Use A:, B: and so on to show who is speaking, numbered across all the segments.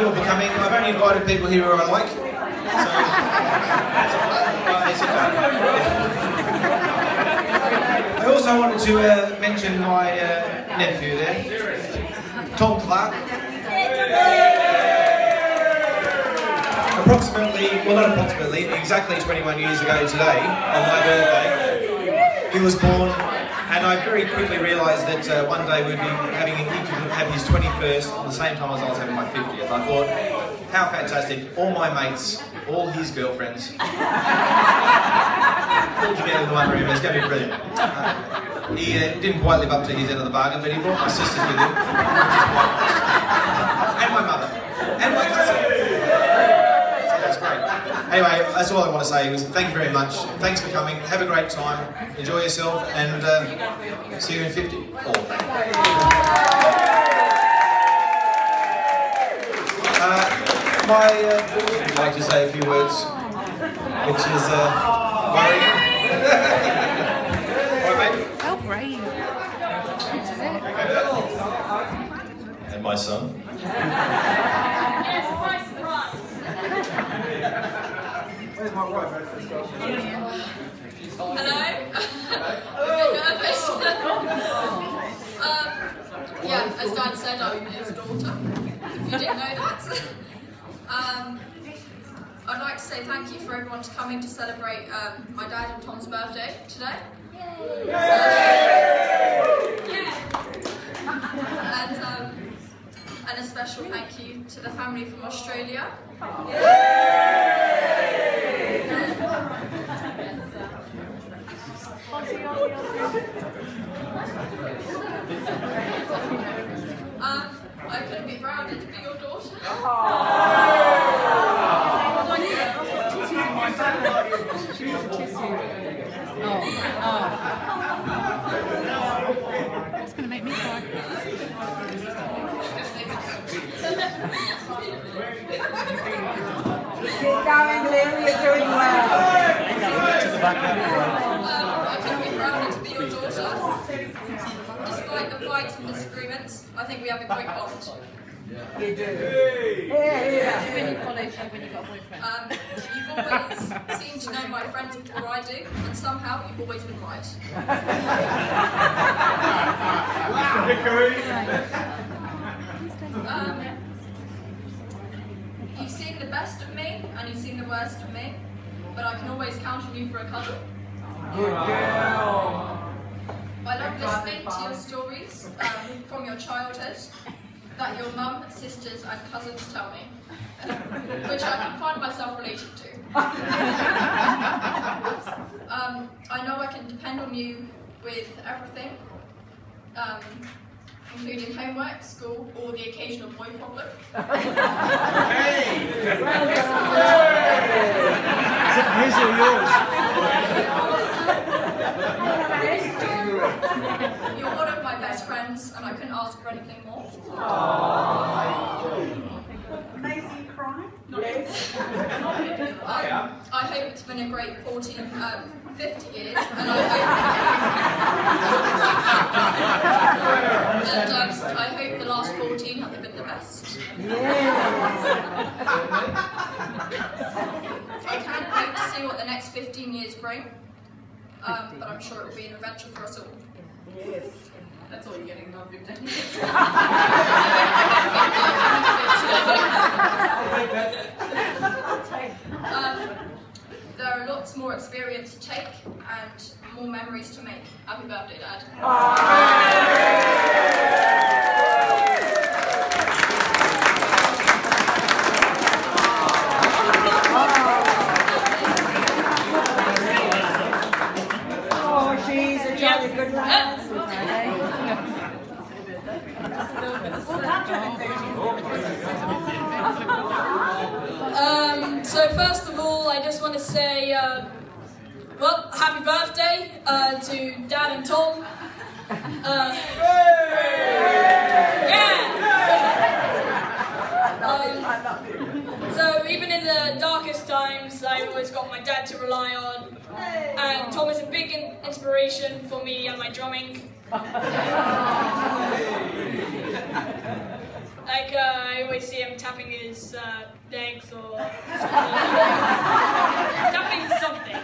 A: you all for coming. I've only invited people here who I like. So, I also wanted to mention my nephew there, Tom Clark. Exactly 21 years ago today, on my birthday, he was born, and I very quickly realised that one day we'd be he could have his 21st at the same time as I was having my 50th. I thought, how fantastic, all my mates, all his girlfriends, all together in the one room, it's going to be brilliant. He didn't quite live up to his end of the bargain, but he brought my sisters with him, and my mother, and my cousin. Anyway, that's all I want to say. Thank you very much. Thanks for coming. Have a great time. Enjoy yourself, and see you in 50. I'd like to say a few words, which is worrying.
B: How brave.
A: And my son.
C: Where's my wife?
D: Hello? I'm a bit nervous. Yeah, as Dan said, I'm his daughter, if you didn't know that. I'd like to say thank you for everyone coming to celebrate my dad and Tom's birthday today. And a special thank you to the family from Australia. I couldn't be prouder to be your daughter.
B: That's going to make me cry.
E: Keep going, Lily, you're doing well.
D: I couldn't be prouder to be your daughter. Despite the fights and disagreements, I think we have a great bond.
E: You do. Yeah.
B: When you follow you when you've got a boyfriend.
D: You've always seemed to know my friends before I do, and somehow you've always been right. You've seen the best of me, and you've seen the worst of me, but I can always count on you for a cuddle.
E: Good girl.
D: I love listening to your stories from your childhood that your mum, sisters and cousins tell me, which I can find myself related to. I know I can depend on you with everything, including homework, school, or the occasional boy problem.
C: His or yours?
D: You're one of my best friends, and I couldn't ask for anything more.
E: Amazing cry. Yes.
D: I hope it's been a great 50 years, and I hope the last 14 have been the best. I can't wait to see what the next 15 years bring, but I'm sure it will be an adventure for us all.
E: Yes.
D: That's all you're getting, not 15. There are lots more experience to take and more memories to make. Happy birthday, Dad.
E: Oh, she's a jolly good lad.
D: So first of all, I just want to say, well, happy birthday to Dad and Tom. So even in the darkest times, I've always got my dad to rely on, and Tom is a big inspiration for me and my drumming.
F: Like, I always see him tapping his legs or tapping something.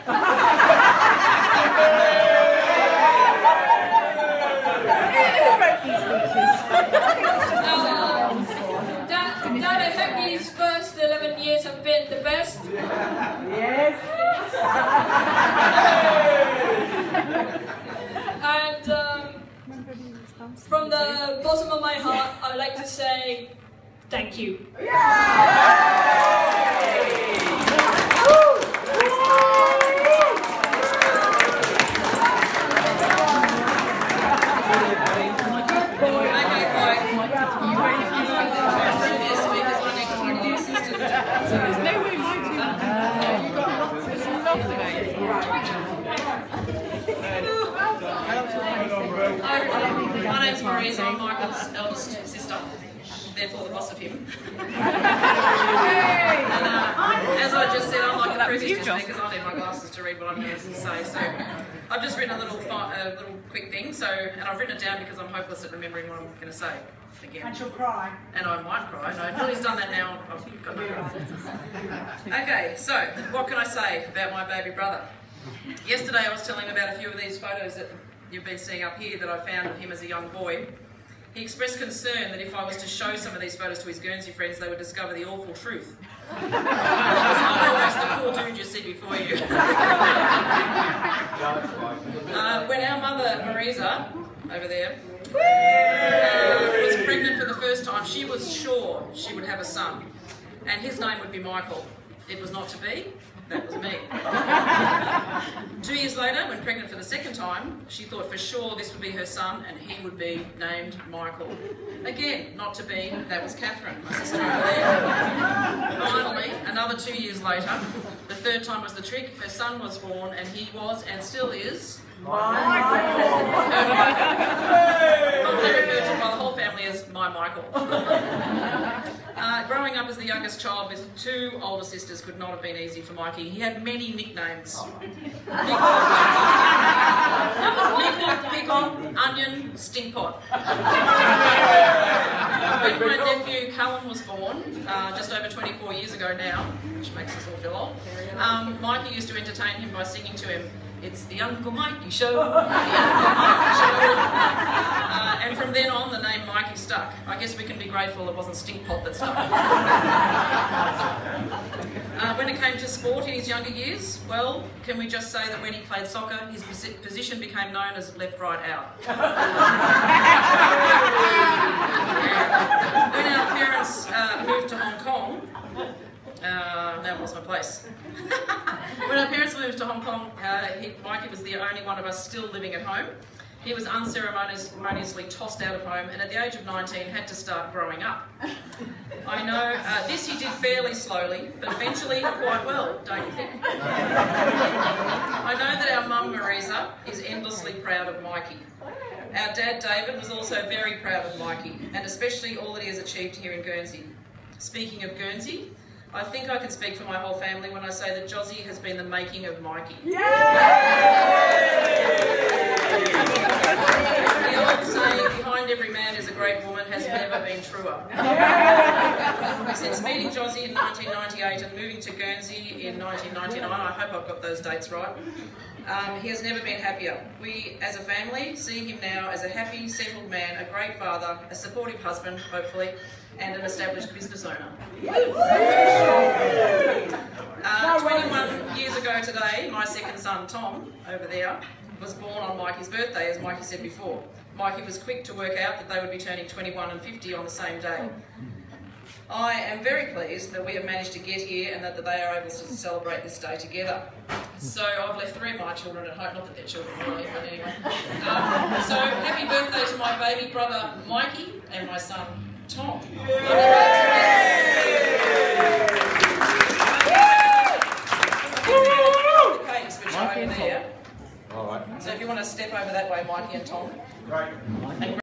F: Dad, I hope these first 11 years have been the best.
E: Yes.
F: And from the bottom of my heart, I would like to say thank you.
G: My name's Maurice, I'm Michael's eldest sister, therefore the boss of him. And, as I just said, I'm like the previous speakers, I need my glasses to read what I'm going to say. So I've just written a little quick thing, and I've written it down because I'm hopeless at remembering what I'm going to say again.
E: And she'll cry.
G: And I might cry. No, Lily's done that now. I've got no confidence. Okay, so what can I say about my baby brother? Yesterday I was telling him about a few of these photos that you've been seeing up here that I found of him as a young boy. He expressed concern that if I was to show some of these photos to his Guernsey friends, they would discover the awful truth. It's not always the cool dude you see before you. When our mother, Marisa, over there, was pregnant for the first time, she was sure she would have a son, and his name would be Michael. It was not to be. That was me. 2 years later, when pregnant for the second time, she thought for sure this would be her son and he would be named Michael. Again, not to be. That was Catherine, my sister over there. Finally, another 2 years later, the third time was the trick. Her son was born and he was, and still is, Michael. Commonly referred to by the whole family as my Michael. Growing up as the youngest child with two older sisters could not have been easy for Mikey. He had many nicknames. Pickle, onion, stinkpot. When my nephew Callum was born, just over 24 years ago now, which makes us all feel old, Mikey used to entertain him by singing to him, "It's the Uncle Mikey Show, the Uncle Mikey Show." And from then on, the name Mikey stuck. I guess we can be grateful it wasn't Stinkpot that stuck. When it came to sport in his younger years, well, can we just say that when he played soccer, his position became known as left, right, out. When our parents moved to Hong Kong, now I've lost my place. When our parents moved to Hong Kong, Mikey was the only one of us still living at home. He was unceremoniously tossed out of home and at the age of 19 had to start growing up. I know this he did fairly slowly, but eventually quite well, don't you think? I know that our mum Marisa is endlessly proud of Mikey. Our dad David was also very proud of Mikey, and especially all that he has achieved here in Guernsey. Speaking of Guernsey, I think I can speak for my whole family when I say that Josie has been the making of Mikey. The old saying, behind every man is a great woman, has never been truer. Since meeting Josie in 1998 and moving to Guernsey in 1999, I hope I've got those dates right, he has never been happier. We, as a family, see him now as a happy, settled man, a great father, a supportive husband, hopefully, and an established business owner. 21 years ago today, my second son, Tom, over there, was born on Mikey's birthday, as Mikey said before. Mikey was quick to work out that they would be turning 21 and 50 on the same day. I am very pleased that we have managed to get here and that they are able to celebrate this day together. So I've left 3 of my children at home, not that they're children really, but anyway. So happy birthday to my baby brother Mikey and my son Tom. Cakes which are over there. So if you want to step over that way, Mikey and Tom.
A: Right.